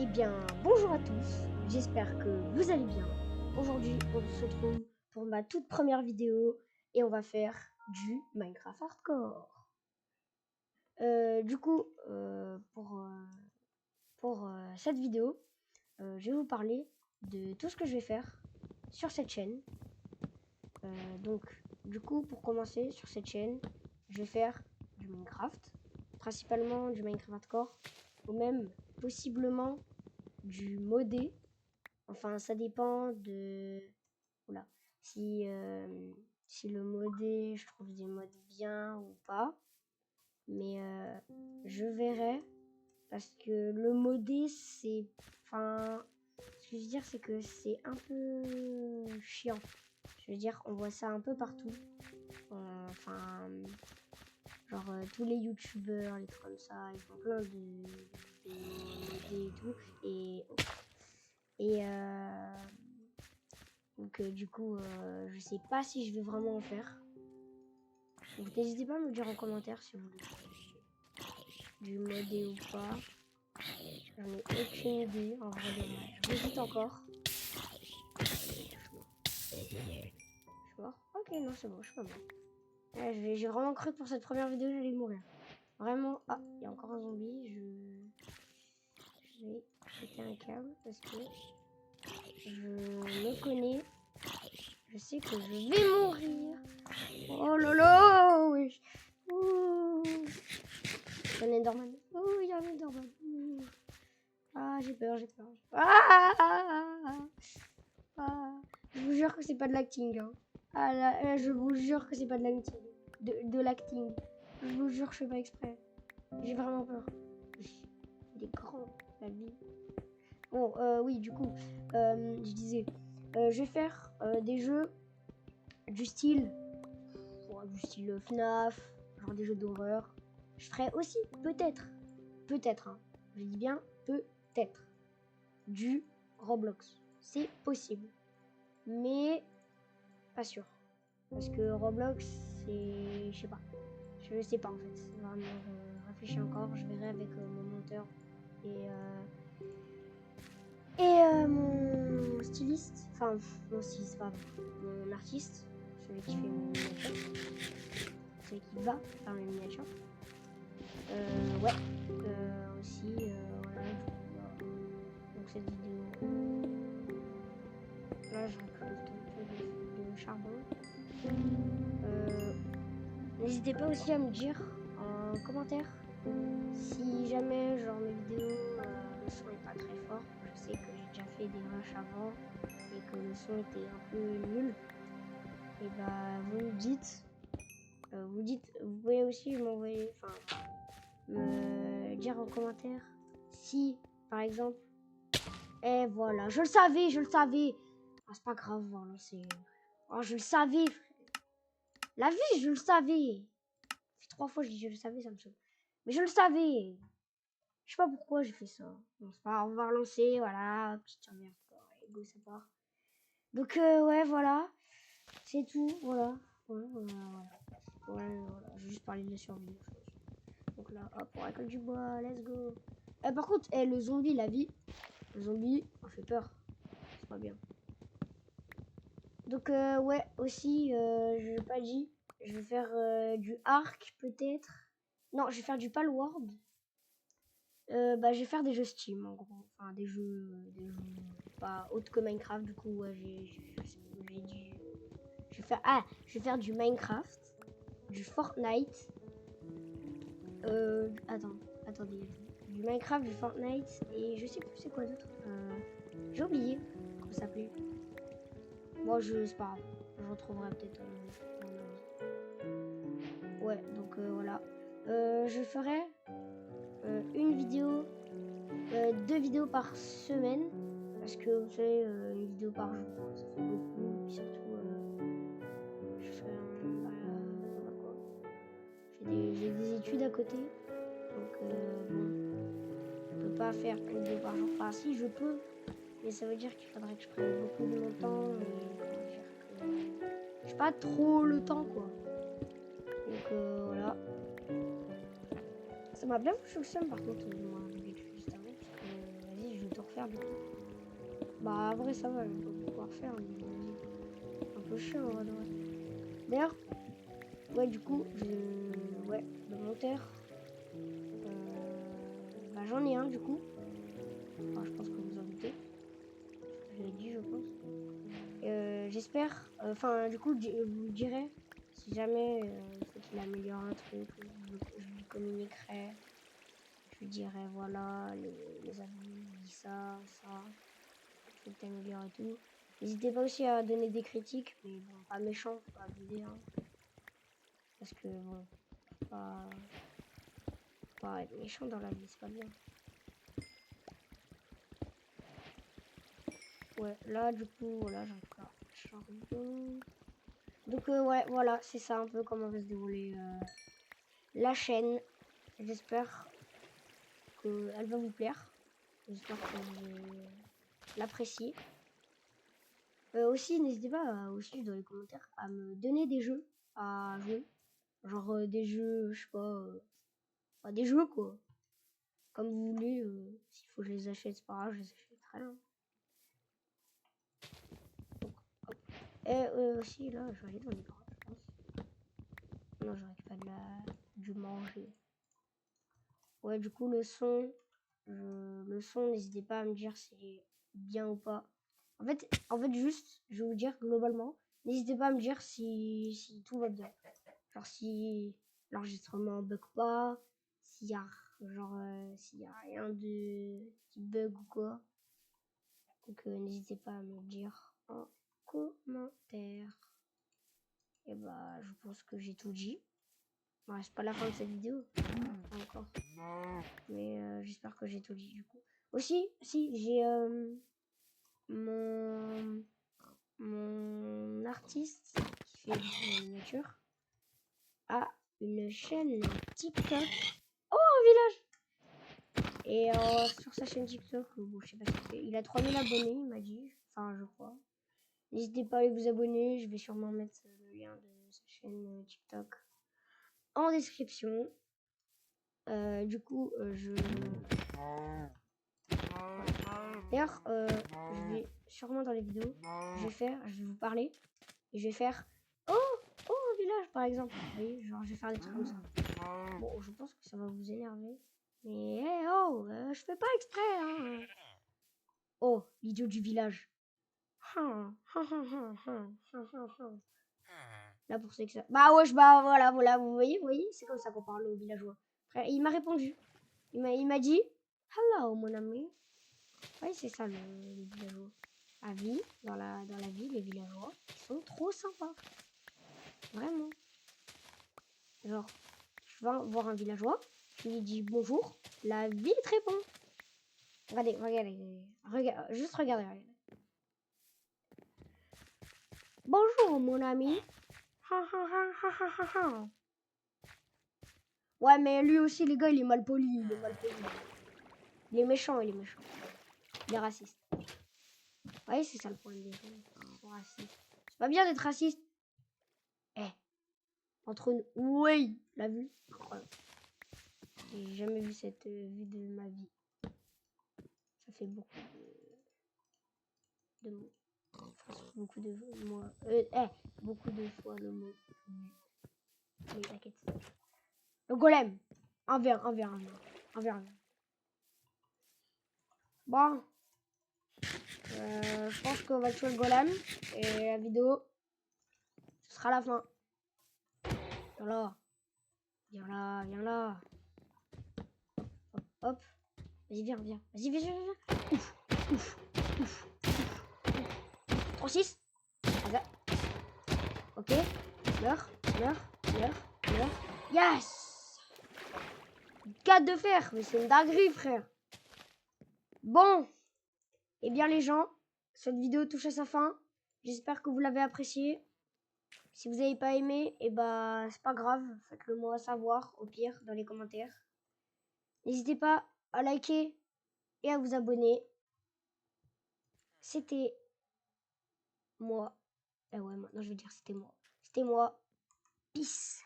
Eh bien, bonjour à tous, j'espère que vous allez bien. Aujourd'hui, on se retrouve pour ma toute première vidéo et on va faire du Minecraft Hardcore. Pour cette vidéo, je vais vous parler de tout ce que je vais faire sur cette chaîne. Pour commencer sur cette chaîne, je vais faire du Minecraft, principalement du Minecraft Hardcore, ou même possiblement du modé. Enfin, ça dépend de... Oula. Si le modé, je trouve des modes bien ou pas. Mais je verrai. Parce que le modé, c'est... Enfin, ce que je veux dire, c'est que c'est un peu chiant. Je veux dire, on voit ça un peu partout. Enfin... Genre tous les youtubeurs, les trucs comme ça, ils font plein de modés et tout. Donc du coup, je sais pas si je vais vraiment en faire. Donc n'hésitez pas à me dire en commentaire si vous voulez du modé ou pas. J'en ai aucune idée en vrai de vrai. J'hésite encore. Je suis mort. Ok, non, c'est bon, je suis pas mort. J'ai vraiment cru que pour cette première vidéo, j'allais mourir. Vraiment. Ah, il y a encore un zombie. Je vais péter un câble parce que je me connais. Je sais que je vais mourir. Oh là là, oui. Il y a un Enderman. Oh, il y a un Enderman. Ah, j'ai peur. Je vous jure que c'est pas de l'acting. Hein. Ah là, je vous jure que c'est pas de l'acting. De l'acting. Je vous jure que je fais pas exprès. J'ai vraiment peur. Il est grand, la vie. Bon, oui, du coup, je disais, je vais faire des jeux du style FNAF, genre des jeux d'horreur. Je ferai aussi peut-être, hein, je dis bien peut-être, du Roblox. C'est possible, mais pas sûr. Parce que Roblox, c'est... je sais pas. Je sais pas en fait. Vraiment, je réfléchis encore. Je verrai avec mon monteur et mon styliste. Enfin, mon styliste, pardon. Mon artiste. Celui qui fait mes miniatures. Celui qui va faire mes miniatures. Ouais. Aussi, voilà. Donc cette vidéo. Là, je recrute un peu de charbon. N'hésitez pas aussi à me dire en commentaire si jamais genre mes vidéos le son est pas très fort. Je sais que j'ai déjà fait des rushs avant et que le son était un peu nul. Et bah vous me dites. Vous pouvez aussi m'envoyer, enfin me dire en commentaire si par exemple. Et voilà, je le savais. Ah, c'est pas grave, voilà, c'est. Oh, je le savais, frère. La vie, je le savais. Ça fait 3 fois que je dis je le savais, ça me saoule. Mais je le savais. Je sais pas pourquoi j'ai fait ça. Bon, c'est pas grave, on va relancer, voilà. Petite merde, go, ça part. Donc, ouais, voilà. C'est tout, voilà. Voilà. Je vais juste parler de la survie. Donc là, hop, on récolte du bois, let's go. Par contre, le zombie, la vie. Le zombie, on fait peur. C'est pas bien. Donc, ouais, aussi, je l'ai pas dit. Je vais faire du arc, peut-être. Non, je vais faire du palworld. Je vais faire des jeux Steam, en gros. Enfin, des jeux pas autres que Minecraft. Du coup, ouais, j'ai dit... Je vais faire du Minecraft, du Fortnite. Attendez. Du Minecraft, du Fortnite, et je sais plus c'est quoi d'autre. J'ai oublié comment ça s'appelait. Moi, c'est pas grave. Je retrouverai peut-être ouais, donc voilà. Je ferai une vidéo, 2 vidéos par semaine. Parce que vous savez, une vidéo par jour, ça fait beaucoup. Et surtout, je fais quoi. J'ai des études à côté. Donc bon, je peux pas faire une vidéo par jour. Enfin si, je peux. Mais ça veut dire qu'il faudrait que je prenne beaucoup de mon temps. Et comment dire que j'ai pas trop le temps, quoi. Donc voilà. Ça m'a bien foutu le seum par contre, moi, juste avant, parce que vas-y, je commentaires du coup. Bah, en vrai, ça va, je vais pouvoir faire, mais un peu chiant, en vrai. D'ailleurs, ouais, du coup, ouais, le monteur, bah, j'en ai un, du coup. Enfin, je pense que vous en doutez. Je l'ai dit, je pense. J'espère, enfin, du coup, je vous dirai, si jamais il faut qu'il améliore un truc, je lui communiquerai. Je lui dirai, voilà, les avis, dis ça, faut que t'améliores et tout. N'hésitez pas aussi à donner des critiques, mais bon, pas méchant, faut pas abuser, hein. Parce que bon, faut pas être méchant dans la vie, c'est pas bien. Ouais, là du coup, voilà, j'ai encore charbon. Donc ouais, voilà, c'est ça un peu comment va se dérouler la chaîne. J'espère qu'elle va vous plaire. J'espère que vous l'appréciez. Aussi, n'hésitez pas aussi dans les commentaires à me donner des jeux à jouer. Genre des jeux, je sais pas, des jeux quoi. Comme vous voulez, s'il faut que je les achète, c'est pas grave, je les achèterai. Hein. Donc, hop. Et aussi, là, je vais aller dans les grottes, je pense. Non, j'aurais pas du manger. Ouais, du coup, le son, n'hésitez pas à me dire si c'est bien ou pas. En fait, juste, je vais vous dire globalement, n'hésitez pas à me dire si tout va bien. Genre si l'enregistrement bug pas, s'il y a s'il y a rien de qui bug ou quoi. Donc n'hésitez pas à me dire en commentaire. Et bah je pense que j'ai tout dit. Bon, c'est pas la fin de cette vidéo, pas encore. Mais j'espère que j'ai tout dit du coup. Aussi, si j'ai mon artiste qui fait des miniatures a une chaîne TikTok. Oh, un village! Et sur sa chaîne TikTok, bon, je sais pas ce qu'il fait. Il a 3000 abonnés, il m'a dit. Enfin, je crois. N'hésitez pas à aller vous abonner. Je vais sûrement mettre le lien de sa chaîne TikTok en description. Du coup, D'ailleurs, je vais sûrement dans les vidéos, je vais vous parler et je vais faire oh un village par exemple. Vous voyez, genre je vais faire des trucs comme ça. Bon, je pense que ça va vous énerver, mais hey, oh, je fais pas exprès. Hein. Oh, l'idiot du village. Là pour c'est que ça. Bah ouais, bah voilà, vous voyez, c'est comme ça qu'on parle aux villageois. Frère, il m'a répondu. Il m'a dit hello mon ami. Oui, c'est ça le villageois. À vie, dans la vie, les villageois sont trop sympas. Vraiment. Genre, je vais voir un villageois, je lui dis bonjour, la vie est très bon. Regardez, juste regardez. Bonjour mon ami. Ouais, mais lui aussi, les gars, il est mal poli, Il est méchant, il est raciste. Ouais, c'est ça le problème des gens. Ils sont racistes. C'est pas bien d'être raciste. Eh, entre nous, oui, la vue, incroyable. J'ai jamais vu cette vue de ma vie. Ça fait beaucoup de mots. Beaucoup de mots. Beaucoup de fois le mot. Mais t'inquiète. Le golem. Un verre. Bon. Je pense qu'on va tuer le golem. Et la vidéo, ce sera la fin. Viens là. Hop. Vas-y, viens. Vas-y, viens. Ouf. 3-6. Ok. Meurs. Yes! 4 de fer. Mais c'est une dinguerie, frère. Bon. Eh bien, les gens, cette vidéo touche à sa fin. J'espère que vous l'avez appréciée. Si vous n'avez pas aimé, eh bah, c'est pas grave. Faites-le moi savoir, au pire, dans les commentaires. N'hésitez pas à liker et à vous abonner. C'était moi. Eh ouais, maintenant je vais dire c'était moi. C'était moi. Peace.